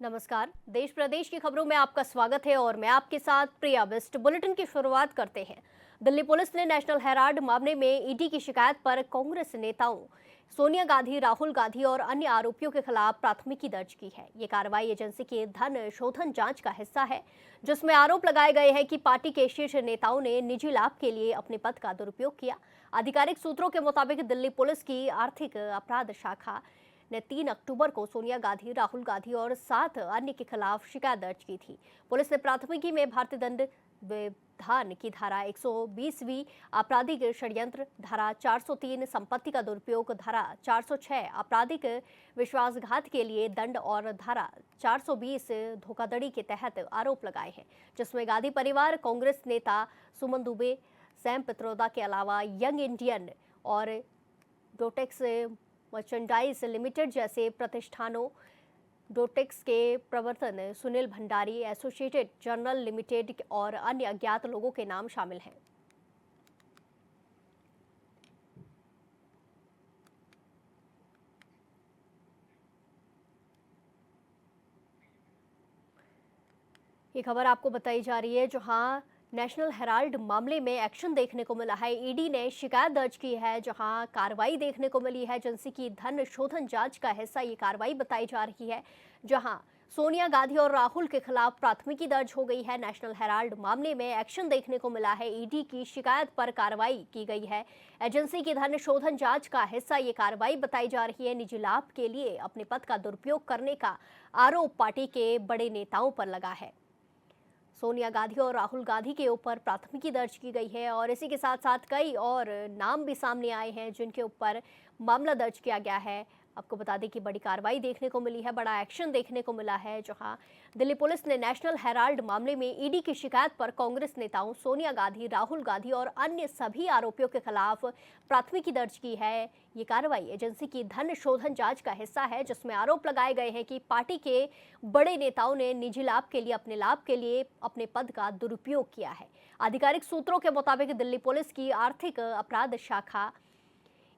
नमस्कार। देश प्रदेश की खबरों में आपका स्वागत है और मैं आपके साथ प्रिया बिस्ट। बुलेटिन की शुरुआत करते हैं। दिल्ली पुलिस ने नेशनल हेराल्ड मामले में ईडी की शिकायत पर कांग्रेस नेताओं सोनिया गांधी, राहुल गांधी और अन्य आरोपियों के खिलाफ प्राथमिकी दर्ज की है। ये कार्रवाई एजेंसी की धन शोधन जांच का हिस्सा है, जिसमें आरोप लगाए गए हैं कि पार्टी के शीर्ष नेताओं ने निजी लाभ के लिए अपने पद का दुरुपयोग किया। आधिकारिक सूत्रों के मुताबिक दिल्ली पुलिस की आर्थिक अपराध शाखा ने 3 अक्टूबर को सोनिया गांधी, राहुल गांधी और 7 अन्य के खिलाफ शिकायत दर्ज की थी। पुलिस ने प्राथमिकी में भारतीय दंड विधान की धारा 120वीं आपराधिक षड्यंत्र, धारा 403 संपत्ति का दुरुपयोग, धारा 406 आपराधिक विश्वासघात के लिए दंड और धारा 420 धोखाधड़ी के तहत आरोप लगाए हैं, जिसमें गांधी परिवार, कांग्रेस नेता सुमन दुबे, सैम पित्रोदा के अलावा यंग इंडियन और डोटेक्स मर्चेंडाइज लिमिटेड जैसे प्रतिष्ठानों, डोटेक्स के प्रवर्तन Sunil Bhandari, associated journal limited और अन्य अज्ञात लोगों के नाम शामिल हैं। ये खबर आपको बताई जा रही है, जहां नेशनल हेराल्ड मामले में एक्शन देखने को मिला है। ईडी ने शिकायत दर्ज की है, जहां कार्रवाई देखने को मिली है। एजेंसी की धन शोधन जांच का हिस्सा ये कार्रवाई बताई जा रही है, जहां सोनिया गांधी और राहुल के खिलाफ प्राथमिकी दर्ज हो गई है। नेशनल हेराल्ड मामले में एक्शन देखने को मिला है। ईडी की शिकायत पर कार्रवाई की गई है। एजेंसी की धन शोधन जांच का हिस्सा ये कार्रवाई बताई जा रही है। निजी लाभ के लिए अपने पद का दुरुपयोग करने का आरोप पार्टी के बड़े नेताओं पर लगा है। सोनिया गांधी और राहुल गांधी के ऊपर प्राथमिकी दर्ज की गई है और इसी के साथ साथ कई और नाम भी सामने आए हैं जिनके ऊपर मामला दर्ज किया गया है। आपको बता दें कि बड़ी कार्रवाई देखने को मिली है, बड़ा एक्शन देखने को मिला है, जहां दिल्ली पुलिस ने नेशनल हेराल्ड मामले में ईडी की शिकायत पर कांग्रेस नेताओं सोनिया गांधी, राहुल गांधी और अन्य सभी आरोपियों के खिलाफ प्राथमिकी दर्ज की है। ये कार्रवाई एजेंसी की धन शोधन जांच का हिस्सा है, जिसमें आरोप लगाए गए हैं कि पार्टी के बड़े नेताओं ने निजी लाभ के लिए, अपने लाभ के लिए अपने पद का दुरुपयोग किया है। आधिकारिक सूत्रों के मुताबिक दिल्ली पुलिस की आर्थिक अपराध शाखा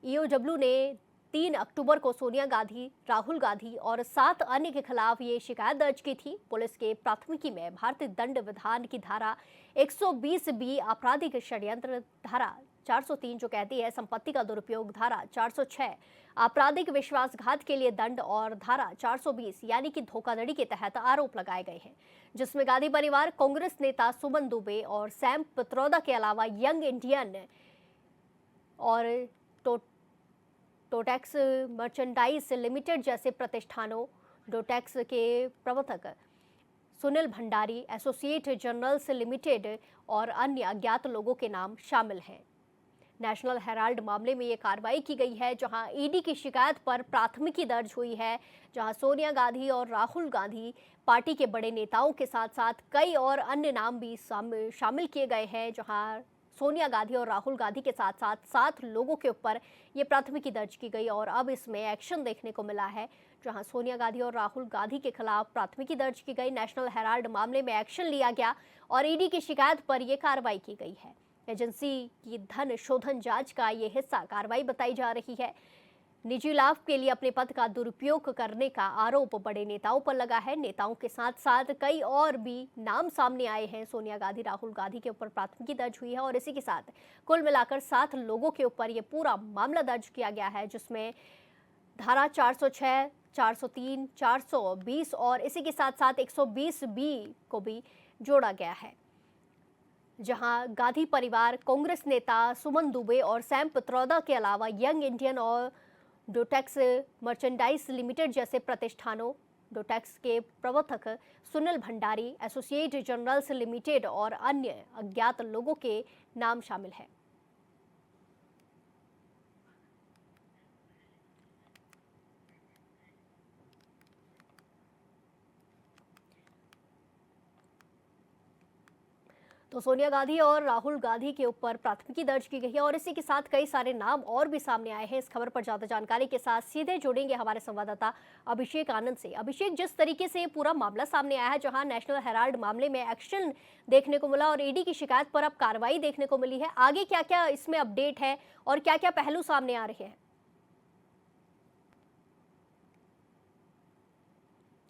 ईओडब्ल्यू ने 3 अक्टूबर को सोनिया गांधी, राहुल गांधी और 7 अन्य के खिलाफ ये शिकायत दर्ज की थी। पुलिस के प्राथमिकी में भारतीय दंड विधान की धारा 120 आपराधिक षड्यंत्र, धारा 403 जो कहती है संपत्ति का दुरुपयोग, धारा 406 आपराधिक विश्वासघात के लिए दंड और धारा 420 यानी कि धोखाधड़ी के तहत आरोप लगाए गए हैं, जिसमें गांधी परिवार, कांग्रेस नेता सुमन दुबे और सैम पित्रोदा के अलावा यंग इंडियन और डोटेक्स मर्चेंडाइज लिमिटेड जैसे प्रतिष्ठानों, डोटेक्स के प्रवर्तक Sunil Bhandari, associate journals limited और अन्य अज्ञात लोगों के नाम शामिल हैं। नेशनल हेराल्ड मामले में ये कार्रवाई की गई है, जहां ईडी की शिकायत पर प्राथमिकी दर्ज हुई है, जहां सोनिया गांधी और राहुल गांधी पार्टी के बड़े नेताओं के साथ साथ कई और अन्य नाम भी शामिल किए गए हैं, जहां सोनिया गांधी और राहुल गांधी के साथ साथ 7 लोगों के ऊपर ये प्राथमिकी दर्ज की गई और अब इसमें एक्शन देखने को मिला है, जहां सोनिया गांधी और राहुल गांधी के खिलाफ प्राथमिकी दर्ज की गई। नेशनल हेराल्ड मामले में एक्शन लिया गया और ईडी की शिकायत पर यह कार्रवाई की गई है। एजेंसी की धन शोधन जांच का ये हिस्सा कार्रवाई बताई जा रही है। निजी लाभ के लिए अपने पद का दुरुपयोग करने का आरोप बड़े नेताओं पर लगा है। नेताओं के साथ साथ कई और भी नाम सामने आए हैं। सोनिया गांधी, राहुल गांधी के ऊपर प्राथमिकी दर्ज हुई है और इसी के साथ कुल मिलाकर 7 लोगों के ऊपर यह पूरा मामला दर्ज किया गया है, जिसमें धारा 406, 403, 420 और इसी के साथ साथ 120B को भी जोड़ा गया है, जहां गांधी परिवार, कांग्रेस नेता सुमन दुबे और सैम पित्रोदा के अलावा यंग इंडियन और डोटेक्स मर्चेंडाइज लिमिटेड जैसे प्रतिष्ठानों, डोटेक्स के प्रवर्तक Sunil Bhandari, associate journals limited और अन्य अज्ञात लोगों के नाम शामिल हैं। तो सोनिया गांधी और राहुल गांधी के ऊपर प्राथमिकी दर्ज की गई है और इसी के साथ कई सारे नाम और भी सामने आए हैं। इस खबर पर ज्यादा जानकारी के साथ सीधे जुड़ेंगे हमारे संवाददाता अभिषेक आनंद से। अभिषेक, जिस तरीके से पूरा मामला सामने आया है, जहां नेशनल हेराल्ड मामले में एक्शन देखने को मिला और ईडी की शिकायत पर अब कार्रवाई देखने को मिली है, आगे क्या क्या इसमें अपडेट है और क्या क्या पहलू सामने आ रहे हैं?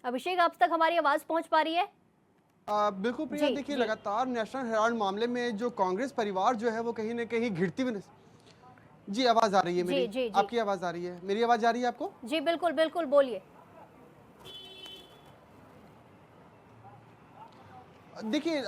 अभिषेक, अब तक हमारी आवाज पहुंच पा रही है? बिल्कुल प्रिया, जी देखिए जी लगातार नेशनल हेराल्ड मामले में जो कांग्रेस परिवार जो है वो कहीं ना कहीं घिरती हुई जी आवाज आ रही है जी मेरी। जी जी आपकी आवाज आ रही है, मेरी आवाज आ रही है आपको? जी, बिल्कुल बिल्कुल, बोलिए। देखिए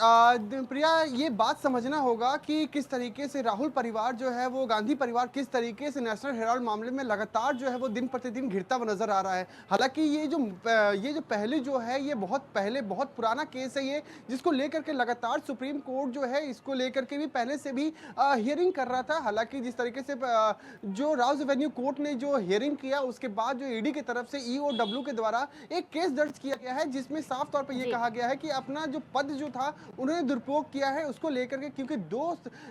प्रिया, ये बात समझना होगा कि किस तरीके से राहुल परिवार जो है वो गांधी परिवार किस तरीके से नेशनल हेराल्ड मामले में लगातार जो है वो दिन प्रतिदिन घिरता हुआ नजर आ रहा है। हालांकि ये जो पहले जो है ये बहुत पहले बहुत पुराना केस है ये, जिसको लेकर के लगातार सुप्रीम कोर्ट जो है इसको लेकर के भी पहले से भी हियरिंग कर रहा था। हालांकि जिस तरीके से जो राउज एवेन्यू कोर्ट ने जो हियरिंग किया उसके बाद जो ईडी की तरफ से ईओडब्ल्यू के द्वारा एक केस दर्ज किया गया है, जिसमें साफ तौर पर यह जी कहा गया है कि अपना जो पद जो था उन्होंने दुरुपयोग किया है उसको लेकर के, क्योंकि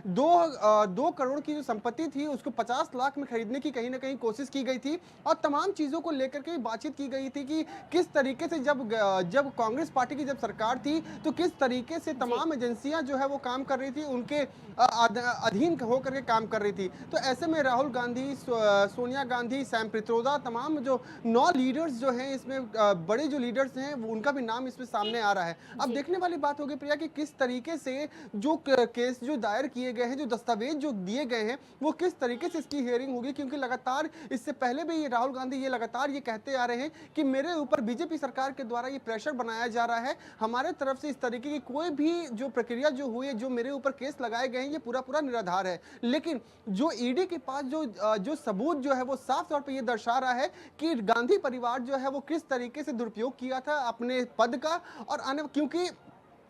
दो करोड़ की जो संपत्ति थी उसको 50 लाख में खरीदने की कहीं ना कहीं कोशिश की गई थी और तमाम चीजों को लेकर के बातचीत की गई थी कि किस तरीके से जब कांग्रेस पार्टी की जब सरकार थी तो किस तरीके से जी तमाम एजेंसियां जो है वो काम कर रही थी, उनके अधीन होकर के काम कर रही थी। तो ऐसे में राहुल गांधी, सोनिया गांधी, सैम पित्रोदा, तमाम जो 9 लीडर्स जो हैं इसमें बड़े जो लीडर्स हैं उनका भी नाम इसमें सामने आ रहा है। अब जी देखने वाली बात होगी प्रिया कि किस तरीके से जो केस जो दायर किए गए हैं, जो दस्तावेज जो दिए गए हैं, वो किस तरीके से इसकी हियरिंग होगी, क्योंकि लगातार इससे पहले भी ये राहुल गांधी ये लगातार ये कहते आ रहे हैं कि मेरे ऊपर बीजेपी सरकार के द्वारा ये प्रेशर बनाया जा रहा है, हमारे तरफ से इस तरीके की कोई भी जो प्रक्रिया जो हुई है, जो मेरे ऊपर केस लगाए गए हैं, ये पूरा पूरा निराधार है। लेकिन जो ईडी के पास जो सबूत जो है वो साफ तौर पर ये दर्शा रहा है कि गांधी परिवार जो है वो किस तरीके से दुरुपयोग किया था अपने पद का और आने, क्योंकि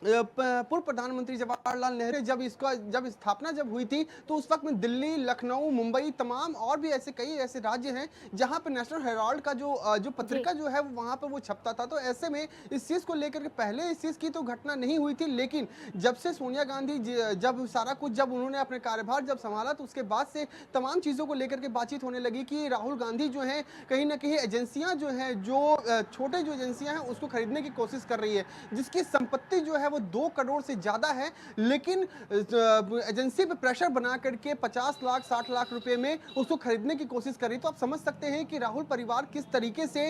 पूर्व प्रधानमंत्री जवाहरलाल नेहरू जब स्थापना जब हुई थी तो उस वक्त में दिल्ली, लखनऊ, मुंबई, तमाम और भी ऐसे कई ऐसे राज्य हैं जहां पर नेशनल हेराल्ड का जो जी पत्रिका जो है वहां पर वो छपता था। तो ऐसे में इस चीज को लेकर के पहले इस चीज की तो घटना नहीं हुई थी, लेकिन जब से सोनिया गांधी जब सारा कुछ जब उन्होंने अपने कार्यभार जब संभाला तो उसके बाद से तमाम चीजों को लेकर के बातचीत होने लगी कि राहुल गांधी जो है कहीं ना कहीं एजेंसियां जो है जो छोटे जो एजेंसियां हैं उसको खरीदने की कोशिश कर रही है, जिसकी संपत्ति जो है वो 2 करोड़ से ज्यादा है। लेकिन एजेंसी पे प्रेशर बना करके 50 लाख 60 लाख रुपए में उसको खरीदने की कोशिश कर रही। तो आप समझ सकते हैं कि राहुल परिवार किस तरीके से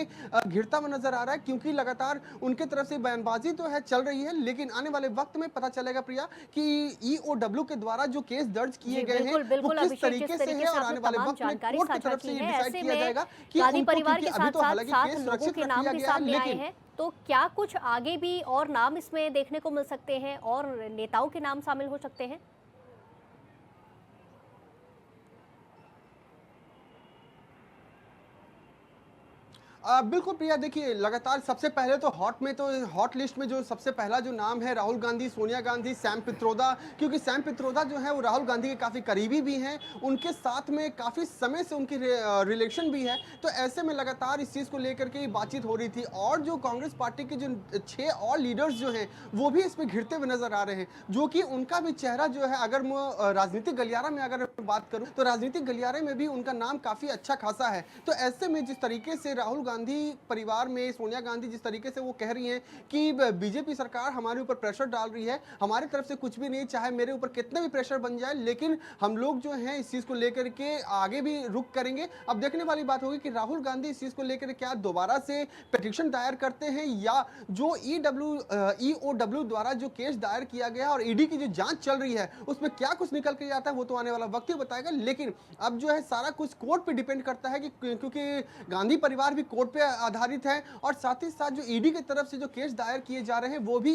घिरता हुआ नजर आ रहा है, क्योंकि लगातार उनके तरफ से बयानबाजी तो है चल रही है, लेकिन आने वाले वक्त में पता चलेगा प्रिया कि ईओडब्ल्यू के द्वारा जो केस दर्ज किए जी, गए हैं बिल्कुल वो बिल्कुल किस अभिषेक, जिस तरीके से तरीके है से और आपने आने वाले तमाम वक्त में जानकारी कोर्ट की साझा तरफ की से ये है, डिसाइड ऐसे किया में जाएगा कि गांधी उनको, परिवार क्योंकि के अभी साथ तो साथ हालांकि 7 केस लोगों सुरक्षित के रख नाम लिया भी गया है, सामने आए लेकिन हैं, तो क्या कुछ आगे भी और नाम इसमें देखने को मिल सकते हैं और नेताओं के नाम शामिल हो सकते हैं? बिल्कुल प्रिया, देखिए लगातार सबसे पहले तो हॉट लिस्ट में जो सबसे पहला जो नाम है राहुल गांधी, सोनिया गांधी, सैम पित्रोदा, क्योंकि सैम पित्रोदा जो है वो राहुल गांधी के काफ़ी करीबी भी हैं, उनके साथ में काफ़ी समय से उनकी रिलेशन भी है। तो ऐसे में लगातार इस चीज़ को लेकर के बातचीत हो रही थी और जो कांग्रेस पार्टी के जो 6 और लीडर्स जो हैं वो भी इसमें घिरते हुए नजर आ रहे हैं, जो कि उनका भी चेहरा जो है, अगर मैं राजनीतिक गलियारा में अगर बात करूं तो राजनीतिक गलियारे में भी उनका नाम काफ़ी अच्छा खासा है। तो ऐसे में जिस तरीके से राहुल गांधी परिवार में सोनिया गांधी जिस तरीके से वो कह रही हैं कि बीजेपी सरकार हमारे ऊपर प्रेशर डाल रही है, हमारी तरफ से कुछ भी नहीं, चाहे मेरे ऊपर कितना भी प्रेशर बन जाए, लेकिन हम लोग जो हैं इस चीज को लेकर के आगे भी रुक करेंगे। अब देखने वाली बात होगी कि राहुल गांधी इस चीज को लेकर क्या दोबारा से पिटीशन दायर करते हैं या जो ईओडब्ल्यू द्वारा जो केस दायर किया गया और ईडी की जो जांच चल रही है उसमें क्या कुछ निकल के आता है वो तो आने वाला वक्त ही बताएगा। लेकिन अब जो है सारा कुछ कोर्ट पे डिपेंड करता है कि क्योंकि गांधी परिवार भी कोर्ट पे आधारित है और साथ ही साथ जो ईडी की तरफ से जो केस दायर किए जा रहे हैं वो भी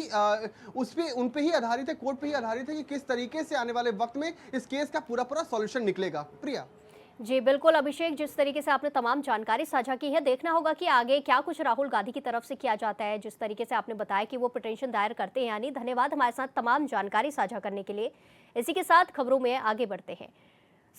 उन पे ही आधारित है, कोर्ट पे ही आधारित है कि किस तरीके से आने वाले वक्त में इस केस का पूरा पूरा सॉल्यूशन निकलेगा। प्रिया जी बिल्कुल अभिषेक, जिस तरीके से आपने तमाम जानकारी साझा की है, देखना होगा कि आगे क्या कुछ राहुल गांधी की तरफ से किया जाता है। जिस तरीके से आपने बताया कि वो पिटीशन दायर करते हैं, यानी धन्यवाद हमारे साथ तमाम जानकारी साझा करने के लिए। इसी के साथ खबरों में आगे बढ़ते हैं।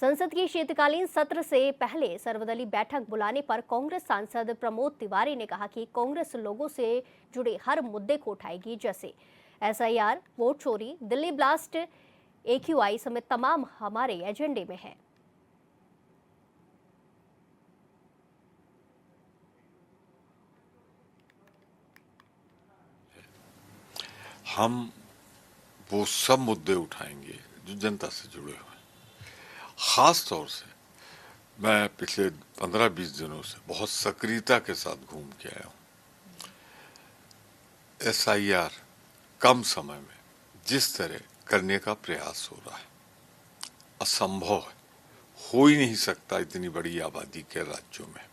संसद की शीतकालीन सत्र से पहले सर्वदलीय बैठक बुलाने पर कांग्रेस सांसद प्रमोद तिवारी ने कहा कि कांग्रेस लोगों से जुड़े हर मुद्दे को उठाएगी, जैसे एसआईआर, वोट चोरी, दिल्ली ब्लास्ट, एक्यूआई समेत तमाम हमारे एजेंडे में है। हम वो सब मुद्दे उठाएंगे जो जनता से जुड़े हुए हैं। खास तौर से मैं पिछले 15-20 दिनों से बहुत सक्रियता के साथ घूम के आया हूँ। SIR कम समय में जिस तरह करने का प्रयास हो रहा है, असंभव है, हो ही नहीं सकता इतनी बड़ी आबादी के राज्यों में।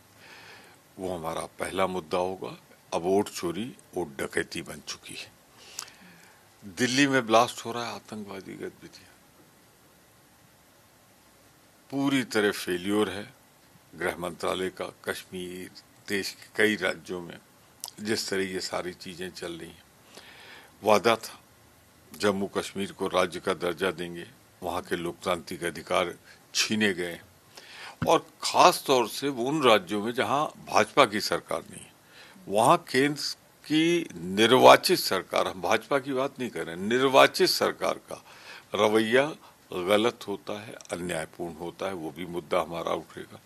वो हमारा पहला मुद्दा होगा। अब वोट चोरी, वोट डकैती बन चुकी है। दिल्ली में ब्लास्ट हो रहा है, आतंकवादी गतिविधियां पूरी तरह फेल्योर है। गृह मंत्रालय का कश्मीर, देश के कई राज्यों में जिस तरह ये सारी चीजें चल रही हैं, वादा था जम्मू कश्मीर को राज्य का दर्जा देंगे, वहां के लोकतांत्रिक अधिकार छीने गए। और खास तौर से वो उन राज्यों में जहां भाजपा की सरकार नहीं है, वहां केंद्र की निर्वाचित सरकार, हम भाजपा की बात नहीं कर रहे, निर्वाचित सरकार का रवैया गलत होता है, अन्यायपूर्ण होता है, वो भी मुद्दा हमारा उठेगा।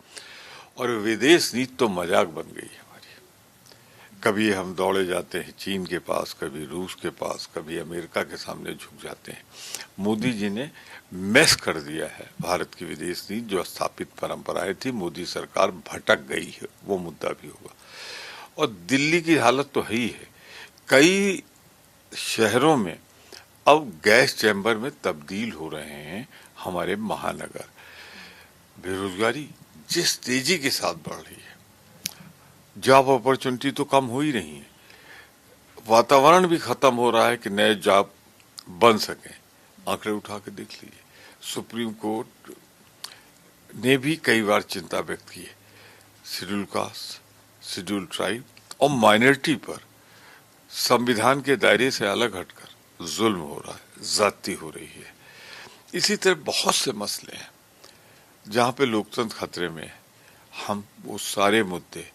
और विदेश नीति तो मजाक बन गई है हमारी। कभी हम दौड़े जाते हैं चीन के पास, कभी रूस के पास, कभी अमेरिका के सामने झुक जाते हैं। मोदी जी ने मैस कर दिया है भारत की विदेश नीति, जो स्थापित परंपराएं थी। मोदी सरकार भटक गई है, वो मुद्दा भी होगा। और दिल्ली की हालत तो है ही है। कई शहरों में अब गैस चैम्बर में तब्दील हो रहे हैं हमारे महानगर। बेरोजगारी जिस तेजी के साथ बढ़ रही है, जॉब अपॉर्चुनिटी तो कम हो ही रही है, वातावरण भी खत्म हो रहा है कि नए जॉब बन सकें। आंकड़े उठा के देख लीजिए। सुप्रीम कोर्ट ने भी कई बार चिंता व्यक्त की है। शेड्यूल कास्ट, शेड्यूल ट्राइब और माइनॉरिटी पर संविधान के दायरे से अलग हटकर जुल्म हो रहा है, ज्यादती हो रही है। इसी तरह बहुत से मसले हैं जहां पे लोकतंत्र खतरे में है। हम वो सारे मुद्दे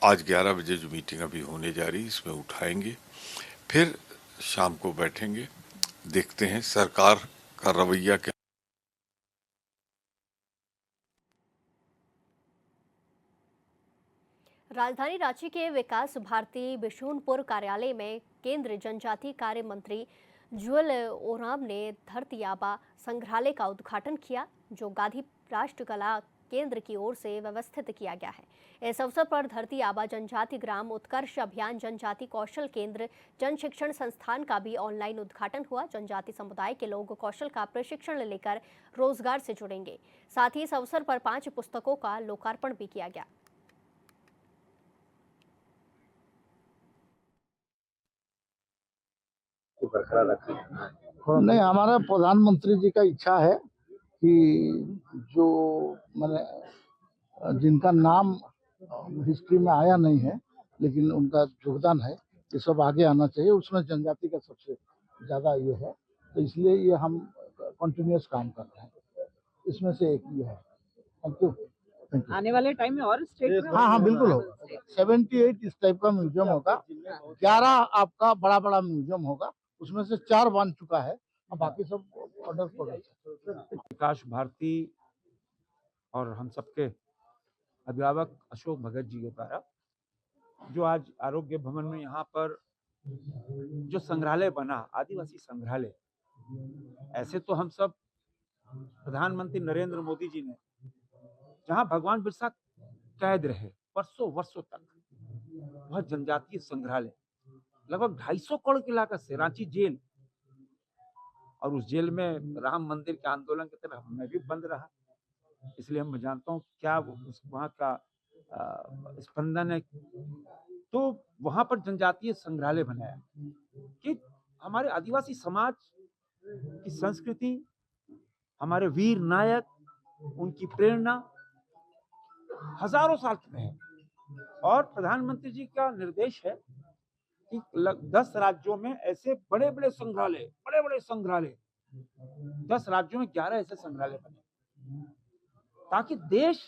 आज 11 बजे जो मीटिंग अभी होने जा रही है इसमें उठाएंगे, फिर शाम को बैठेंगे, देखते हैं सरकार का रवैया क्या। राजधानी रांची के विकास भारती बिशुनपुर कार्यालय में केंद्रीय जनजातीय कार्य मंत्री जुएल ओराम ने धरती आबा संग्रहालय का उद्घाटन किया, जो गांधी राष्ट्र कला केंद्र की ओर से व्यवस्थित किया गया है। इस अवसर पर धरती आबा जनजाति ग्राम उत्कर्ष अभियान, जनजाति कौशल केंद्र, जन शिक्षण संस्थान का भी ऑनलाइन उद्घाटन हुआ। जनजाति समुदाय के लोग कौशल का प्रशिक्षण लेकर रोजगार से जुड़ेंगे। साथ ही इस अवसर पर 5 पुस्तकों का लोकार्पण भी किया गया। नहीं, हमारा प्रधानमंत्री जी का इच्छा है कि जो मैंने जिनका नाम हिस्ट्री में आया नहीं है लेकिन उनका योगदान है, ये सब आगे आना चाहिए। उसमें जनजाति का सबसे ज़्यादा ये है, तो इसलिए ये हम कंटिन्यूस काम कर रहे हैं। इसमें से एक ये है। Thank you. आने वाले टाइम में और स्टेट में हाँ बिल्कुल होगा। 78 इस टाइप का म्यूजियम होगा, 11 आपका बड़ा बड़ा म्यूजियम होगा, उसमें से 4 बन चुका है और बाकी सब ऑर्डर प्रोडक्ट। विकास भारती और हम सबके अभिभावक अशोक भगत जी के द्वारा जो आज आरोग्य भवन में यहाँ पर जो संग्रहालय बना, आदिवासी संग्रहालय, ऐसे तो हम सब प्रधानमंत्री नरेंद्र मोदी जी ने जहाँ भगवान बिरसा कैद रहे वर्षों वर्षों तक, वह जनजातीय संग्रहालय लगभग 250 करोड़ की लागत से रांची जेल, और उस जेल में राम मंदिर के आंदोलन की तरह मैं भी बंद रहा, इसलिए मैं जानता हूँ क्या वहाँ का स्पंदन है। तो वहां पर जनजातीय संग्रहालय बनाया कि हमारे आदिवासी समाज की संस्कृति, हमारे वीर नायक, उनकी प्रेरणा हजारों साल रहे। और प्रधानमंत्री जी का निर्देश है कि 10 राज्यों में ऐसे बड़े बड़े संग्रहालय 10 राज्यों में 11 ऐसे संग्रहालय बने, ताकि देश,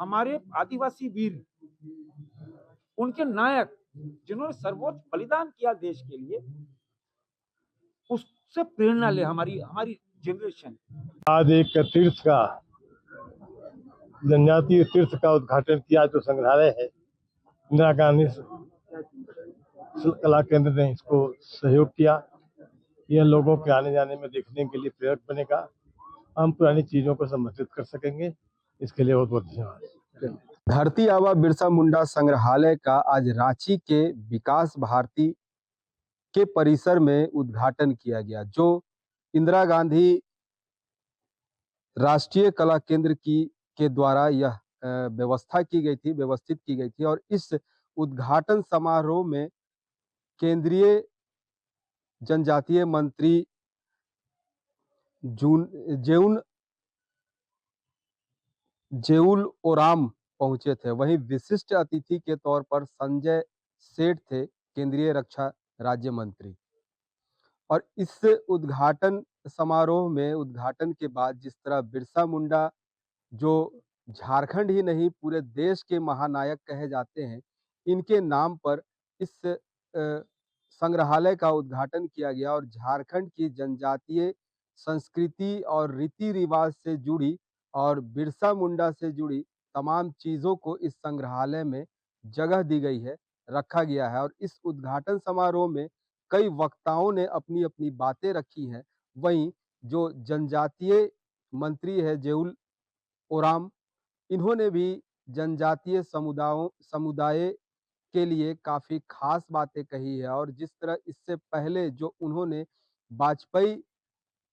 हमारे आदिवासी वीर, उनके नायक जिन्होंने सर्वोच्च बलिदान किया देश के लिए, उससे प्रेरणा ले हमारी जनरेशन। आज एक तीर्थ का, जनजातीय तीर्थ का उद्घाटन किया, जो संग्रहालय है। इंदिरा गांधी कला केंद्र ने इसको सहयोग किया। यह लोगों के आने जाने में देखने के लिए प्रेरक बनेगा। हम पुरानी चीजों को संरक्षित कर सकेंगे। इसके लिए बहुत बहुत धन्यवाद। धरती आबा बिरसा मुंडा संग्रहालय का आज रांची के विकास भारती के परिसर में उद्घाटन किया गया, जो इंदिरा गांधी राष्ट्रीय कला केंद्र के द्वारा यह व्यवस्थित की गई थी। और इस उद्घाटन समारोह में केंद्रीय जनजातीय मंत्री जेउल ओराम पहुंचे थे। वहीं विशिष्ट अतिथि के तौर पर संजय सेठ थे, केंद्रीय रक्षा राज्य मंत्री। और इस उद्घाटन समारोह में उद्घाटन के बाद जिस तरह बिरसा मुंडा, जो झारखंड ही नहीं पूरे देश के महानायक कहे जाते हैं, इनके नाम पर इस संग्रहालय का उद्घाटन किया गया और झारखंड की जनजातीय संस्कृति और रीति रिवाज से जुड़ी और बिरसा मुंडा से जुड़ी तमाम चीजों को इस संग्रहालय में जगह दी गई है, रखा गया है। और इस उद्घाटन समारोह में कई वक्ताओं ने अपनी अपनी बातें रखी हैं। वहीं जो जनजातीय मंत्री है जेउल ओराम, इन्होंने भी जनजातीय समुदाय के लिए काफी खास बातें कही है। और जिस तरह इससे पहले जो उन्होंने वाजपेयी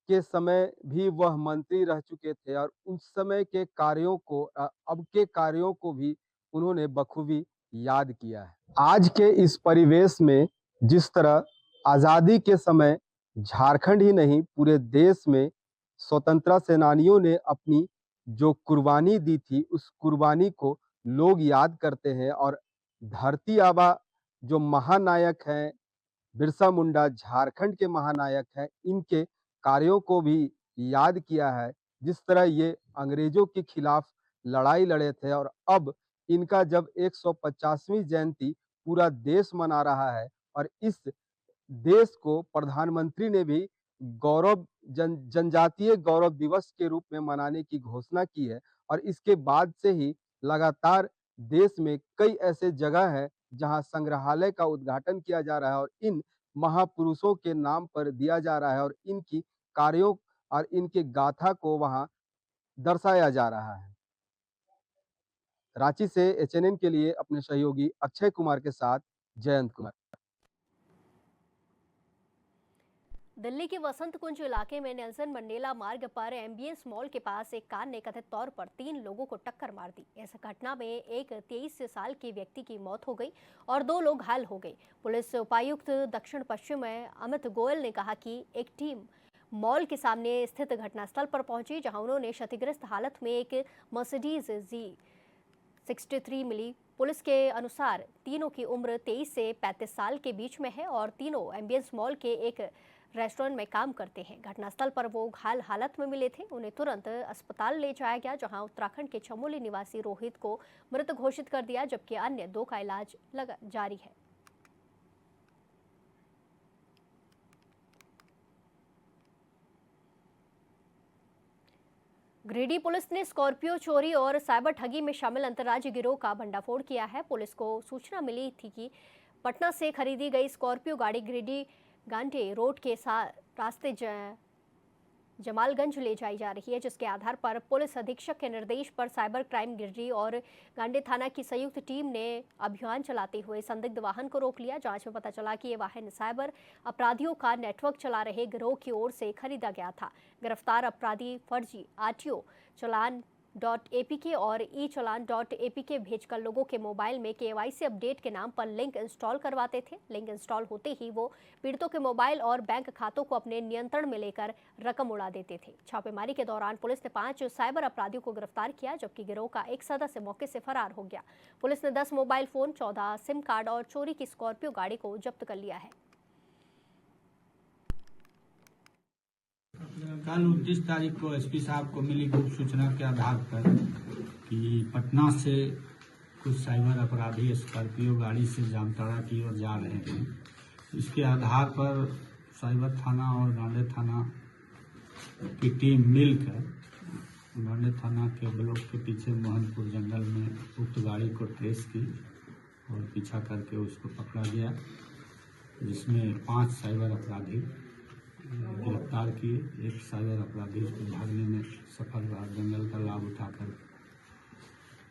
के समय भी वह मंत्री रह चुके थे और उस समय के कार्यों को अब के कार्यों को भी उन्होंने बखूबी याद किया है। आज के इस परिवेश में जिस तरह आजादी के समय झारखंड ही नहीं पूरे देश में स्वतंत्रता सेनानियों ने अपनी जो कुर्बानी दी थी, उस कुर्बानी को लोग याद करते हैं। और धरती आबा जो महानायक हैं, बिरसा मुंडा झारखंड के महानायक हैं, इनके कार्यों को भी याद किया है। जिस तरह ये अंग्रेजों के खिलाफ लड़ाई लड़े थे और अब इनका जब 150वीं जयंती पूरा देश मना रहा है और इस देश को प्रधानमंत्री ने भी जनजातीय गौरव दिवस के रूप में मनाने की घोषणा की है। और इसके बाद से ही लगातार देश में कई ऐसे जगह है जहां संग्रहालय का उद्घाटन किया जा रहा है और इन महापुरुषों के नाम पर दिया जा रहा है और इनकी कार्यों और इनके गाथा को वहां दर्शाया जा रहा है। रांची से एचएनएन के लिए अपने सहयोगी अक्षय कुमार के साथ जयंत कुमार। दिल्ली के वसंत कुंज इलाके में नेल्सन मंडेला मार्ग पर एमबीएस मॉल के पास एक कार ने कथित तौर पर 3 लोगों को टक्कर मार दी। इस घटना में एक 23 साल के व्यक्ति की मौत हो गई और 2 लोग घायल हो गए। पुलिस उपायुक्त दक्षिण पश्चिम अमित गोयल ने कहा कि एक टीम मॉल के सामने स्थित घटनास्थल पर पहुंची, जहां उन्होंने क्षतिग्रस्त हालत में एक मर्सिडीज G63 मिली। पुलिस के अनुसार तीनों की उम्र 23 से 35 साल के बीच में है और तीनों एमबीएस मॉल के एक रेस्टोरेंट में काम करते हैं। घटनास्थल पर वो घायल हालत में मिले थे। उन्हें तुरंत अस्पताल ले जाया गया, जहां उत्तराखंड के चमोली निवासी रोहित को मृत घोषित कर दिया, जबकि अन्य 2 का इलाज जारी है। गिरिडीह पुलिस ने स्कॉर्पियो चोरी और साइबर ठगी में शामिल अंतर्राज्यीय गिरोह का भंडाफोड़ किया है। पुलिस को सूचना मिली थी कि पटना से खरीदी गई स्कॉर्पियो गाड़ी गिरिडीह गांडे रोड के रास्ते जमालगंज ले जाई जा रही है, जिसके आधार पर पुलिस अधीक्षक के निर्देश पर साइबर क्राइम गिरिडीह और गांडे थाना की संयुक्त टीम ने अभियान चलाते हुए संदिग्ध वाहन को रोक लिया। जांच में पता चला कि ये वाहन साइबर अपराधियों का नेटवर्क चला रहे गिरोह की ओर से खरीदा गया था। गिरफ्तार अपराधी फर्जी आरटीओ चलान.apk और e-चलान.apk भेजकर लोगों के मोबाइल में KYC अपडेट के नाम पर लिंक इंस्टॉल करवाते थे। लिंक इंस्टॉल होते ही वो पीड़ितों के मोबाइल और बैंक खातों को अपने नियंत्रण में लेकर रकम उड़ा देते थे। छापेमारी के दौरान पुलिस ने 5 साइबर अपराधियों को गिरफ्तार किया, जबकि गिरोह का एक सदस्य मौके से फरार हो गया। पुलिस ने 10 मोबाइल फोन, 14 सिम कार्ड और चोरी की स्कॉर्पियो गाड़ी को जब्त कर लिया है। कल 29 तारीख को एसपी साहब को मिली गुप्त सूचना के आधार पर कि पटना से कुछ साइबर अपराधी स्कॉर्पियो गाड़ी से जामताड़ा की ओर जा रहे हैं। इसके आधार पर साइबर थाना और गांडे थाना की टीम मिलकर गांडे थाना के ब्लॉक के पीछे मोहनपुर जंगल में उक्त गाड़ी को ट्रेस की और पीछा करके उसको पकड़ा गया, जिसमें 5 साइबर अपराधी गिरफ्तार किए। एक साइबर अपराधी उसको भागने में सफल रहा, जंगल का लाभ उठाकर।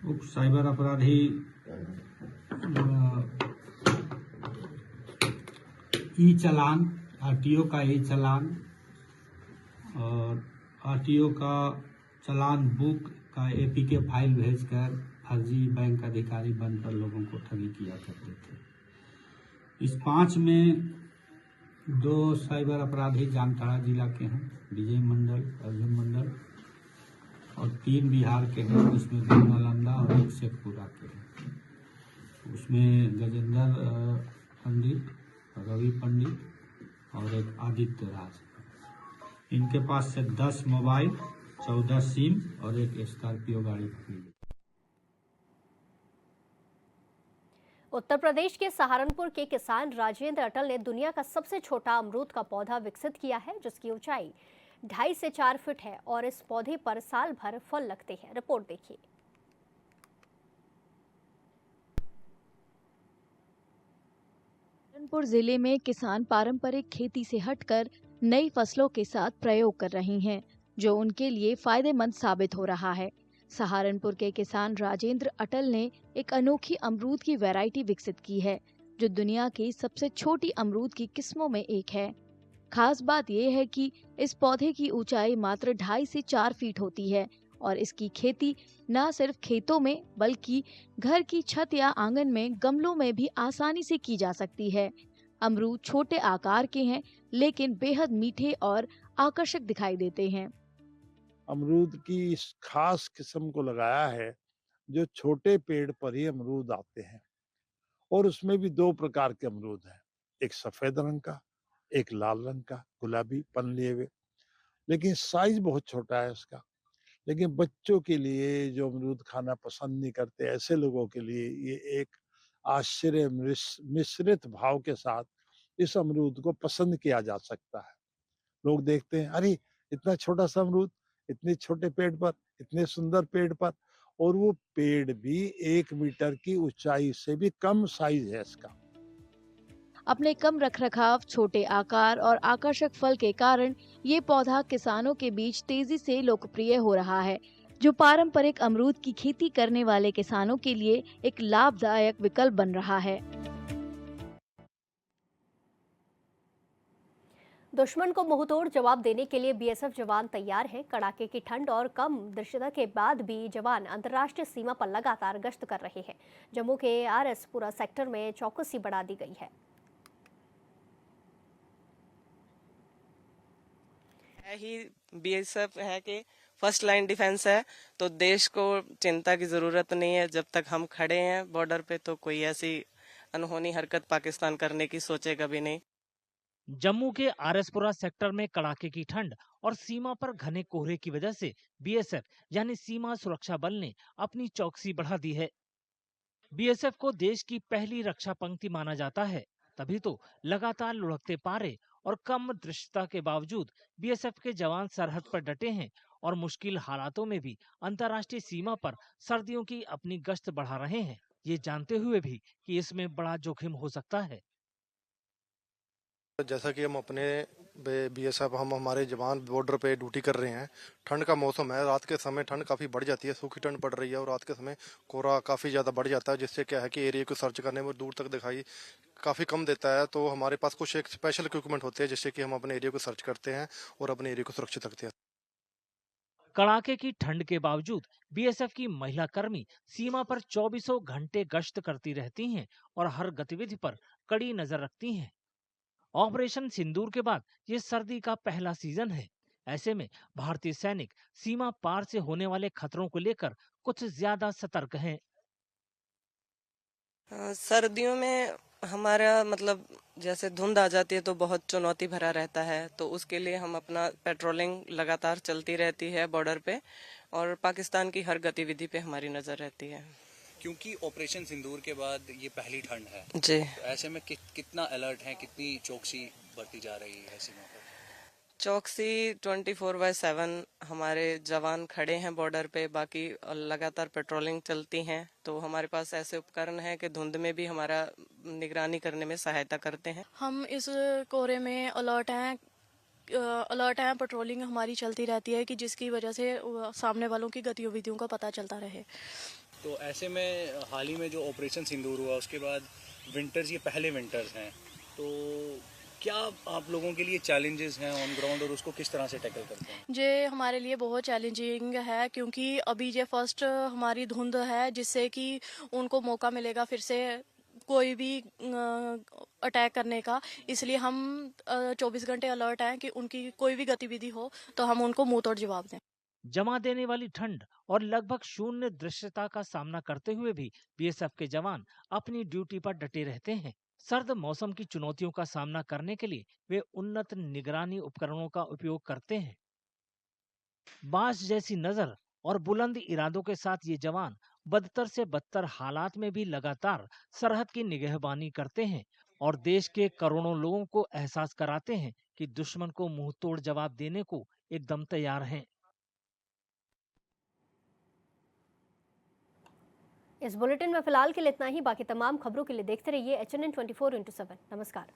उप साइबर अपराधी ई चालान, आरटीओ का ई चालान और आरटीओ का चालान बुक का एपीके फाइल भेजकर फर्जी बैंक अधिकारी बनकर लोगों को ठगी किया करते थे। इस 5 में 2 साइबर अपराधी जामताड़ा जिला के हैं, विजय मंडल, अर्जुन मंडल, और 3 बिहार के हैं, उसमें 2 नालंदा और 1 शेखपुरा के हैं। उसमें गजेंद्र पंडित, रवि पंडित और एक आदित्य राज। इनके पास से 10 मोबाइल, 14 सिम और एक स्कॉर्पियो गाड़ी पकड़ी गई। उत्तर प्रदेश के सहारनपुर के किसान राजेंद्र अटल ने दुनिया का सबसे छोटा अमरूद का पौधा विकसित किया है, जिसकी ऊंचाई 2.5 से 4 फीट है और इस पौधे पर साल भर फल लगते हैं। रिपोर्ट देखिए। सहारनपुर जिले में किसान पारंपरिक खेती से हटकर नई फसलों के साथ प्रयोग कर रही हैं, जो उनके लिए फायदेमंद साबित हो रहा है। सहारनपुर के किसान राजेंद्र अटल ने एक अनोखी अमरूद की वैरायटी विकसित की है, जो दुनिया की सबसे छोटी अमरूद की किस्मों में एक है। खास बात यह है कि इस पौधे की ऊंचाई मात्र 2.5 से 4 फीट होती है और इसकी खेती न सिर्फ खेतों में बल्कि घर की छत या आंगन में गमलों में भी आसानी से की जा सकती है। अमरूद छोटे आकार के हैं, लेकिन बेहद मीठे और आकर्षक दिखाई देते हैं। अमरूद की इस खास किस्म को लगाया है जो छोटे पेड़ पर ही अमरूद आते हैं, और उसमें भी 2 प्रकार के अमरूद हैं, एक सफेद रंग का, एक लाल रंग का, गुलाबी पन लिए हुए, लेकिन साइज बहुत छोटा है उसका। लेकिन बच्चों के लिए जो अमरूद खाना पसंद नहीं करते, ऐसे लोगों के लिए ये एक आश्चर्य मिश्रित भाव के साथ इस अमरूद को पसंद किया जा सकता है। लोग देखते हैं, अरे इतना छोटा सा अमरूद, इतने छोटे पेड़ पर, इतने सुंदर पेड़ पर, और वो पेड़ भी 1 मीटर की ऊंचाई से भी कम साइज है इसका। अपने कम रखरखाव, छोटे आकार और आकर्षक फल के कारण ये पौधा किसानों के बीच तेजी से लोकप्रिय हो रहा है, जो पारंपरिक अमरूद की खेती करने वाले किसानों के लिए एक लाभदायक विकल्प बन रहा है। दुश्मन को मुंहतोड़ जवाब देने के लिए बीएसएफ जवान तैयार हैं। कड़ाके की ठंड और कम दृश्यता के बाद भी जवान अंतर्राष्ट्रीय सीमा पर लगातार गश्त कर रहे हैं। जम्मू के आरएसपुरा सेक्टर में चौकसी बढ़ा दी गई है। ही बीएसएफ है कि फर्स्ट लाइन डिफेंस है, तो देश को चिंता की जरूरत नहीं है। जब तक हम खड़े हैं बॉर्डर पे, तो कोई ऐसी अनहोनी हरकत पाकिस्तान करने की सोचेगा भी नहीं। जम्मू के आरएसपुरा सेक्टर में कड़ाके की ठंड और सीमा पर घने कोहरे की वजह से बीएसएफ यानी सीमा सुरक्षा बल ने अपनी चौकसी बढ़ा दी है। बीएसएफ को देश की पहली रक्षा पंक्ति माना जाता है, तभी तो लगातार लुढ़कते पारे और कम दृश्यता के बावजूद बीएसएफ के जवान सरहद पर डटे हैं और मुश्किल हालातों में भी अंतर्राष्ट्रीय सीमा पर सर्दियों की अपनी गश्त बढ़ा रहे हैं, ये जानते हुए भी कि इसमें बड़ा जोखिम हो सकता है। जैसा कि हम अपने बीएसएफ हमारे जवान बॉर्डर पे ड्यूटी कर रहे हैं। ठंड का मौसम है, रात के समय ठंड काफ़ी बढ़ जाती है, सूखी ठंड पड़ रही है और रात के समय कोहरा काफ़ी ज़्यादा बढ़ जाता है, जिससे क्या है कि एरिया को सर्च करने में दूर तक दिखाई काफ़ी कम देता है। तो हमारे पास कुछ एक स्पेशल इक्विपमेंट होते हैं जिससे कि हम अपने एरिया को सर्च करते हैं और अपने एरिया को सुरक्षित रखते हैं। कड़ाके की ठंड के बावजूद बीएसएफ की महिला कर्मी सीमा पर 24 घंटे गश्त करती रहती हैं और हर गतिविधि पर कड़ी नजर रखती हैं। ऑपरेशन सिंदूर के बाद ये सर्दी का पहला सीजन है। ऐसे में भारतीय सैनिक सीमा पार से होने वाले खतरों को लेकर कुछ ज्यादा सतर्क हैं। सर्दियों में हमारा मतलब जैसे धुंध आ जाती है तो बहुत चुनौती भरा रहता है, तो उसके लिए हम अपना पेट्रोलिंग लगातार चलती रहती है बॉर्डर पे और पाकिस्तान की हर गतिविधि पे हमारी नजर रहती है। क्योंकि ऑपरेशन सिंदूर के बाद ये पहली ठंड है जी, तो ऐसे में कितना अलर्ट है, कितनी चौकसी बढ़ती जा रही है सीमा पर? चौकसी 24/7 हमारे जवान खड़े हैं बॉर्डर पे, बाकी लगातार पेट्रोलिंग चलती हैं। तो हमारे पास ऐसे उपकरण हैं कि धुंध में भी हमारा निगरानी करने में सहायता करते हैं। हम इस कोहरे में अलर्ट हैं, पेट्रोलिंग हमारी चलती रहती है कि जिसकी वजह से सामने वालों की गतिविधियों का पता चलता रहे। तो ऐसे में हाल ही में जो ऑपरेशन सिंदूर हुआ उसके बाद विंटर्स, ये पहले विंटर्स हैं, तो क्या आप लोगों के लिए चैलेंजेस हैं ऑन ग्राउंड और उसको किस तरह से टैकल करते हैं? ये हमारे लिए बहुत चैलेंजिंग है क्योंकि अभी ये फर्स्ट हमारी धुंध है जिससे कि उनको मौका मिलेगा फिर से कोई भी अटैक करने का, इसलिए हम 24 घंटे अलर्ट हैं कि उनकी कोई भी गतिविधि हो तो हम उनको मुंह तोड़ जवाब दें। जमा देने वाली ठंड और लगभग शून्य दृश्यता का सामना करते हुए भी बीएसएफ के जवान अपनी ड्यूटी पर डटे रहते हैं। सर्द मौसम की चुनौतियों का सामना करने के लिए वे उन्नत निगरानी उपकरणों का उपयोग करते हैं। बांस जैसी नजर और बुलंद इरादों के साथ ये जवान बदतर से बदतर हालात में भी लगातार सरहद की निगहबानी करते हैं और देश के करोड़ों लोगों को एहसास कराते हैं कि दुश्मन को मुंह तोड़ जवाब देने को एकदम तैयार हैं। इस बुलेटिन में फिलहाल के लिए इतना ही। बाकी तमाम खबरों के लिए देखते रहिए HNN 24x7। नमस्कार।